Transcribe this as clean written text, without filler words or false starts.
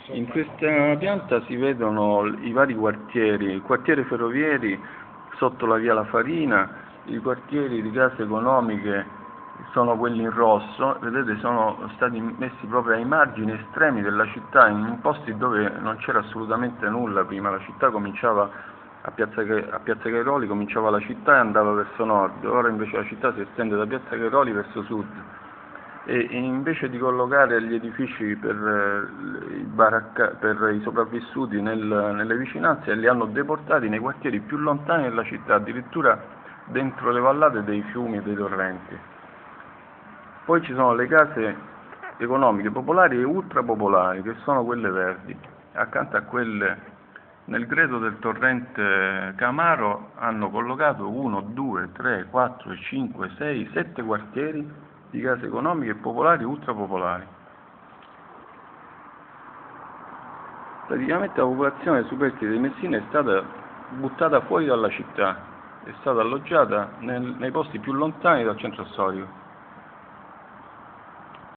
In questa pianta si vedono i vari quartieri, il quartiere Ferrovieri sotto la via La Farina, i quartieri di case economiche sono quelli in rosso, vedete sono stati messi proprio ai margini estremi della città, in posti dove non c'era assolutamente nulla prima, la città cominciava a Piazza Cairoli, cominciava la città e andava verso nord, ora invece la città si estende da Piazza Cairoli verso sud. E invece di collocare gli edifici per i sopravvissuti nelle vicinanze, li hanno deportati nei quartieri più lontani della città, addirittura dentro le vallate dei fiumi e dei torrenti. Poi ci sono le case economiche popolari e ultrapopolari, che sono quelle verdi. Accanto a quelle, nel greto del torrente Camaro, hanno collocato 1, 2, 3, 4, 5, 6, 7 quartieri di case economiche popolari e ultrapopolari. Praticamente la popolazione superstite di Messina è stata buttata fuori dalla città, è stata alloggiata nei posti più lontani dal centro storico.